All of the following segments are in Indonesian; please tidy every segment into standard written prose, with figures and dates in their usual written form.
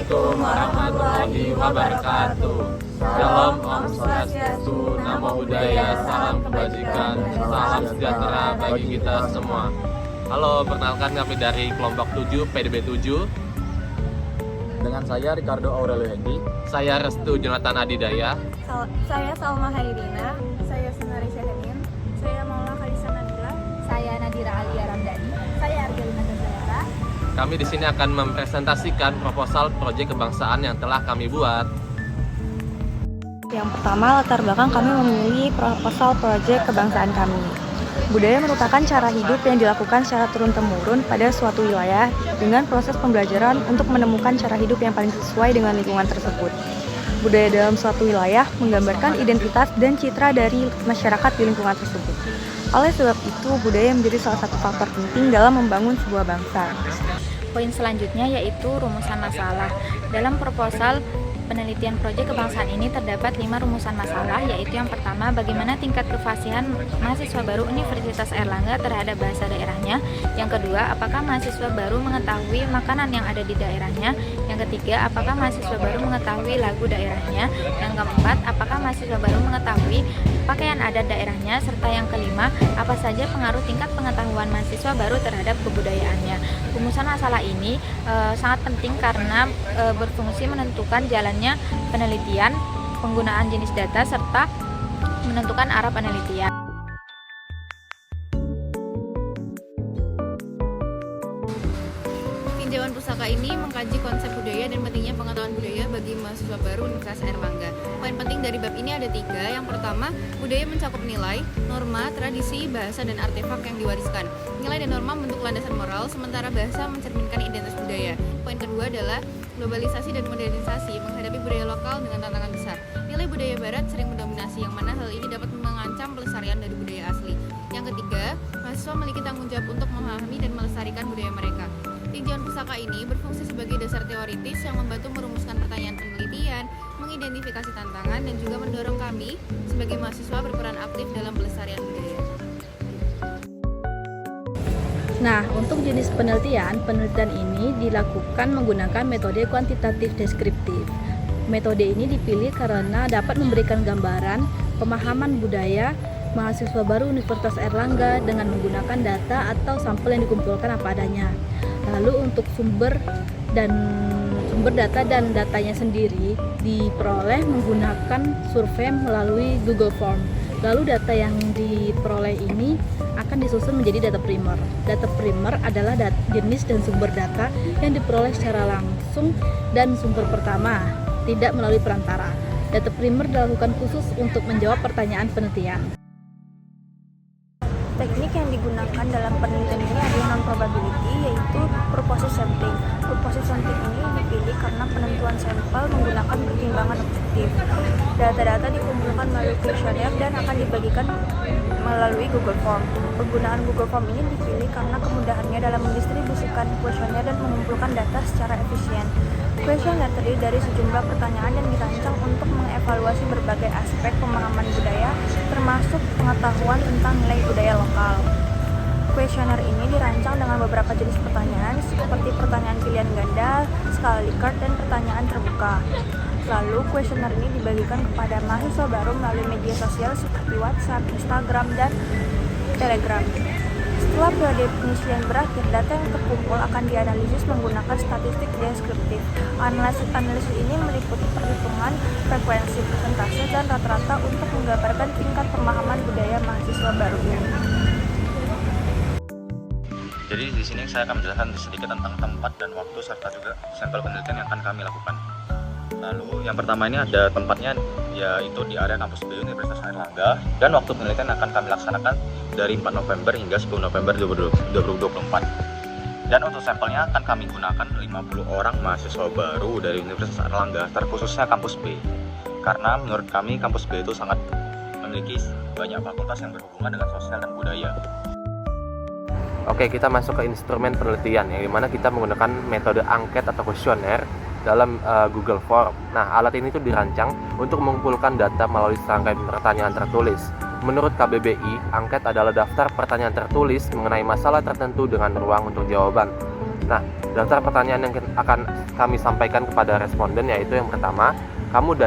Assalamualaikum warahmatullahi wabarakatuh. Shalom, Om Swastiastu, Namo Buddhaya, salam kebajikan, salam sejahtera bagi kita semua. Halo, perkenalkan kami dari kelompok 7 PDB 7. Dengan saya Ricardo Aurelio Hendy. Saya Restu Jonathan Adidaya. Saya Salma Hairina. Saya Sunari Syahinin. Saya Maula Khalisa Nabila. Saya Nadira Alia Ramdhani. Saya Argelina Gazayara. Kami di sini akan mempresentasikan proposal proyek kebangsaan yang telah kami buat. Yang pertama, latar belakang kami memilih proposal proyek kebangsaan kami. Budaya merupakan cara hidup yang dilakukan secara turun-temurun pada suatu wilayah dengan proses pembelajaran untuk menemukan cara hidup yang paling sesuai dengan lingkungan tersebut. Budaya dalam suatu wilayah menggambarkan identitas dan citra dari masyarakat di lingkungan tersebut. Oleh sebab itu, budaya menjadi salah satu faktor penting dalam membangun sebuah bangsa. Poin selanjutnya yaitu rumusan masalah. Dalam proposal penelitian proyek kebangsaan ini terdapat 5 rumusan masalah, yaitu yang pertama, bagaimana tingkat kefasihan mahasiswa baru Universitas Airlangga terhadap bahasa daerahnya. Yang kedua, apakah mahasiswa baru mengetahui makanan yang ada di daerahnya. Yang ketiga, apakah mahasiswa baru mengetahui lagu daerahnya. Yang keempat, apakah mahasiswa baru mengetahui pakaian adat daerahnya. Serta yang kelima, apa saja pengaruh tingkat pengetahuan mahasiswa baru terhadap kebudayaannya. Rumusan masalah ini sangat penting karena berfungsi menentukan jalannya penelitian, penggunaan jenis data, serta menentukan arah penelitian. Tinjauan pusaka ini mengkaji konsep budaya dan pentingnya pengetahuan budaya bagi mahasiswa baru Universitas Airlangga. Poin penting dari bab ini ada 3. Yang pertama, budaya mencakup nilai, norma, tradisi, bahasa, dan artefak yang diwariskan. Nilai dan norma membentuk landasan moral, sementara bahasa mencerminkan identitas budaya. Poin kedua adalah globalisasi dan modernisasi menghadapi budaya lokal dengan tantangan besar. Nilai budaya barat sering mendominasi, yang mana hal ini dapat mengancam pelestarian dari budaya asli. Yang ketiga, mahasiswa memiliki tanggung jawab untuk memahami dan melestarikan budaya mereka. Tinjauan pusaka ini berfungsi sebagai dasar teoritis yang membantu merumuskan pertanyaan penelitian, mengidentifikasi tantangan, dan juga mendorong kami sebagai mahasiswa berperan aktif dalam pelestarian budaya. Nah, untuk jenis penelitian ini dilakukan menggunakan metode kuantitatif deskriptif. Metode ini dipilih karena dapat memberikan gambaran pemahaman budaya mahasiswa baru Universitas Airlangga dengan menggunakan data atau sampel yang dikumpulkan apa adanya. Lalu untuk sumber data dan datanya sendiri diperoleh menggunakan survei melalui Google Form. Lalu data yang diperoleh ini akan disusun menjadi data primer. Data primer adalah jenis dan sumber data yang diperoleh secara langsung dan sumber pertama, tidak melalui perantara. Data primer dilakukan khusus untuk menjawab pertanyaan penelitian. Teknik yang digunakan dalam penelitian ini adalah non-probability, yaitu purposive sampling. Purposive sampling ini dipilih karena penentuan sampel menggunakan pertimbangan objektif. Data-data dikumpulkan melalui kuesioner dan akan dibagikan melalui Google Form. Penggunaan Google Form ini dipilih karena kemudahannya dalam mendistribusikan kuesioner dan mengumpulkan data secara efisien. Kuesioner terdiri dari sejumlah pertanyaan yang dirancang untuk mengevaluasi berbagai aspek pemahaman budaya, termasuk pengetahuan tentang nilai budaya lokal. Kuesioner ini dirancang dengan beberapa jenis pertanyaan seperti pertanyaan pilihan ganda, skala Likert, dan pertanyaan terbuka. Lalu kuesioner ini dibagikan kepada mahasiswa baru melalui media sosial seperti WhatsApp, Instagram, dan Telegram. Setelah periode pengisian berakhir, data yang terkumpul akan dianalisis menggunakan statistik deskriptif. Analisis ini meliputi perhitungan frekuensi, persentase, dan rata-rata untuk menggambarkan tingkat pemahaman budaya mahasiswa barunya. Jadi di sini saya akan menjelaskan sedikit tentang tempat dan waktu serta juga sampel penelitian yang akan kami lakukan. Lalu yang pertama ini ada tempatnya, yaitu di area kampus B Universitas Airlangga, dan waktu penelitian akan kami laksanakan dari 4 November hingga 10 November 2024. Dan untuk sampelnya akan kami gunakan 50 orang mahasiswa baru dari Universitas Airlangga, terkhususnya kampus B. Karena menurut kami kampus B itu sangat memiliki banyak fakultas yang berhubungan dengan sosial dan budaya. Oke, kita masuk ke instrumen penelitian, yang dimana kita menggunakan metode angket atau kuesioner dalam Google Form. Nah, alat ini tuh dirancang untuk mengumpulkan data melalui serangkaian pertanyaan tertulis. Menurut KBBI, angket adalah daftar pertanyaan tertulis mengenai masalah tertentu dengan ruang untuk jawaban. Nah, daftar pertanyaan yang akan kami sampaikan kepada responden yaitu yang pertama, kamu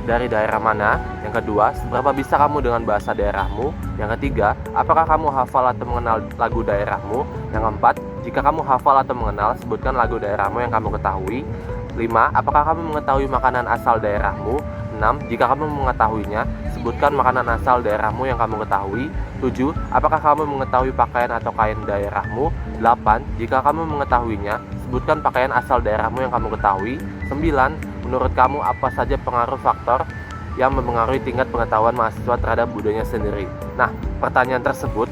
dari daerah mana? Yang kedua, seberapa bisa kamu dengan bahasa daerahmu? Yang ketiga, apakah kamu hafal atau mengenal lagu daerahmu? Yang keempat, jika kamu hafal atau mengenal, sebutkan lagu daerahmu yang kamu ketahui. 5. Apakah kamu mengetahui makanan asal daerahmu? 6. Jika kamu mengetahuinya, sebutkan makanan asal daerahmu yang kamu ketahui. 7. Apakah kamu mengetahui pakaian atau kain daerahmu? 8. Jika kamu mengetahuinya, sebutkan pakaian asal daerahmu yang kamu ketahui. 9. Menurut kamu apa saja pengaruh faktor yang mempengaruhi tingkat pengetahuan mahasiswa terhadap budayanya sendiri? Nah, pertanyaan tersebut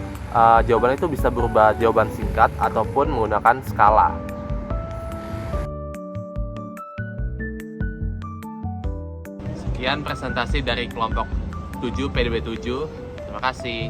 jawaban itu bisa berupa jawaban singkat ataupun menggunakan skala. Sekian presentasi dari kelompok 7 PDB 7. Terima kasih.